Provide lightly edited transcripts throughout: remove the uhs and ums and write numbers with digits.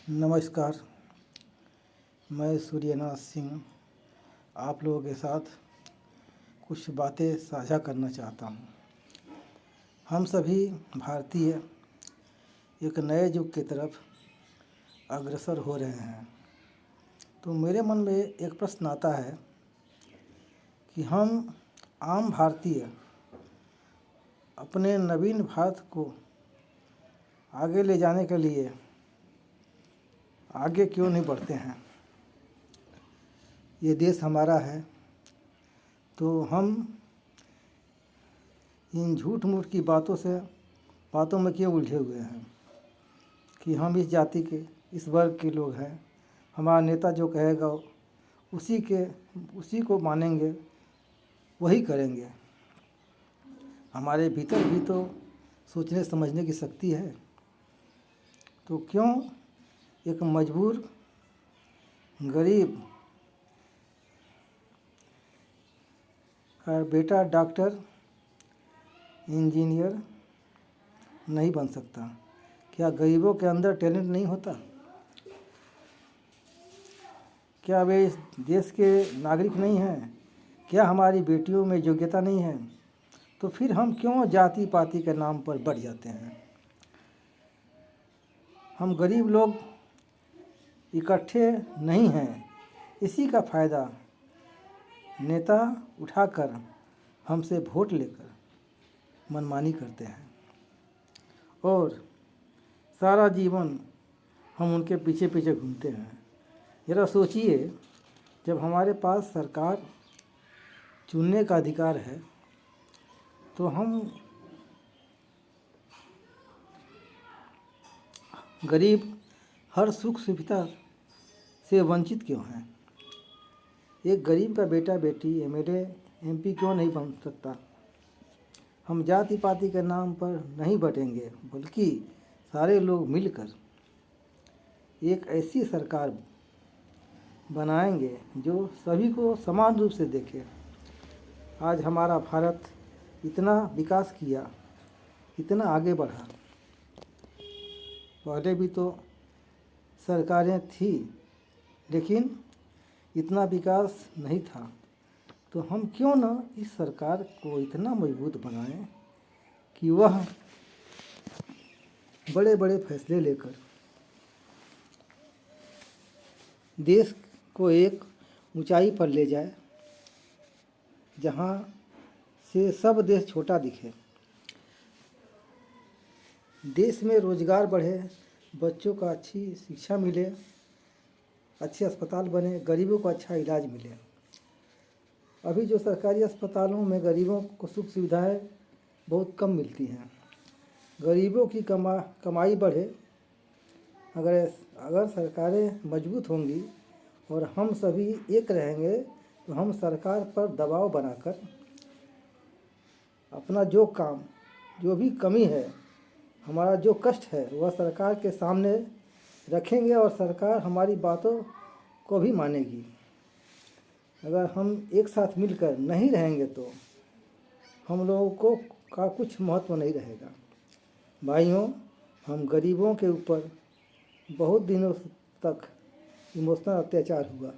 नमस्कार। मैं सूर्यनाथ सिंह आप लोगों के साथ कुछ बातें साझा करना चाहता हूँ। हम सभी भारतीय एक नए युग की तरफ अग्रसर हो रहे हैं, तो मेरे मन में एक प्रश्न आता है कि हम आम भारतीय अपने नवीन भारत को आगे ले जाने के लिए आगे क्यों नहीं बढ़ते हैं। ये देश हमारा है, तो हम इन झूठ मूठ की बातों में क्यों उलझे हुए हैं कि हम इस जाति के, इस वर्ग के लोग हैं, हमारा नेता जो कहेगा उसी को मानेंगे, वही करेंगे। हमारे भीतर भी तो सोचने समझने की शक्ति है, तो क्यों एक मजबूर गरीब का बेटा डॉक्टर इंजीनियर नहीं बन सकता? क्या गरीबों के अंदर टैलेंट नहीं होता? क्या वे इस देश के नागरिक नहीं हैं? क्या हमारी बेटियों में योग्यता नहीं है? तो फिर हम क्यों जाति पाति के नाम पर बढ़ जाते हैं? हम गरीब लोग इकट्ठे नहीं हैं, इसी का फ़ायदा नेता उठाकर हमसे वोट लेकर मनमानी करते हैं और सारा जीवन हम उनके पीछे पीछे घूमते हैं। ज़रा सोचिए, जब हमारे पास सरकार चुनने का अधिकार है तो हम गरीब हर सुख सुविधा से वंचित क्यों हैं? एक गरीब का बेटा बेटी एमएलए एमपी क्यों नहीं बन सकता? हम जाति पाति के नाम पर नहीं बटेंगे, बल्कि सारे लोग मिलकर एक ऐसी सरकार बनाएंगे जो सभी को समान रूप से देखे। आज हमारा भारत इतना विकास किया, इतना आगे बढ़ा, पहले भी तो सरकारें थी, लेकिन इतना विकास नहीं था। तो हम क्यों न इस सरकार को इतना मजबूत बनाएं कि वह बड़े बड़े फैसले लेकर देश को एक ऊंचाई पर ले जाए, जहां से सब देश छोटा दिखे। देश में रोजगार बढ़े, बच्चों को अच्छी शिक्षा मिले, अच्छे अस्पताल बने, गरीबों को अच्छा इलाज मिले। अभी जो सरकारी अस्पतालों में गरीबों को सुख सुविधाएं बहुत कम मिलती हैं। गरीबों की कमाई बढ़े, अगर सरकारें मजबूत होंगी और हम सभी एक रहेंगे, तो हम सरकार पर दबाव बनाकर अपना जो भी कमी है, हमारा जो कष्ट है, वह सरकार के सामने रखेंगे और सरकार हमारी बातों को भी मानेगी। अगर हम एक साथ मिलकर नहीं रहेंगे तो हम लोगों का कुछ महत्व नहीं रहेगा। भाइयों, हम गरीबों के ऊपर बहुत दिनों तक इमोशनल अत्याचार हुआ।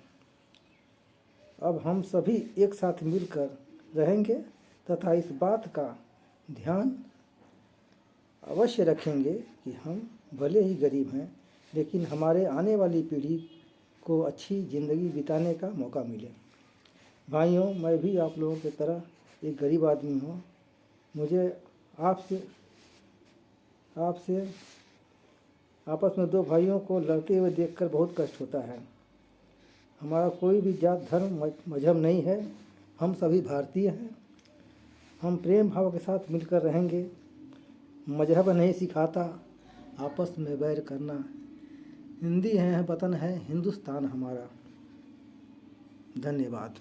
अब हम सभी एक साथ मिलकर रहेंगे तथा इस बात का ध्यान अवश्य रखेंगे कि हम भले ही गरीब हैं, लेकिन हमारे आने वाली पीढ़ी को अच्छी ज़िंदगी बिताने का मौका मिले। भाइयों, मैं भी आप लोगों की तरह एक गरीब आदमी हूँ। मुझे आपसे आपस में दो भाइयों को लड़ते हुए देखकर बहुत कष्ट होता है। हमारा कोई भी जात धर्म मजहब नहीं है, हम सभी भारतीय हैं। हम प्रेम भाव के साथ मिलकर रहेंगे। मजहब नहीं सिखाता आपस में वैर करना। हिंदी है, वतन है हिंदुस्तान हमारा। धन्यवाद।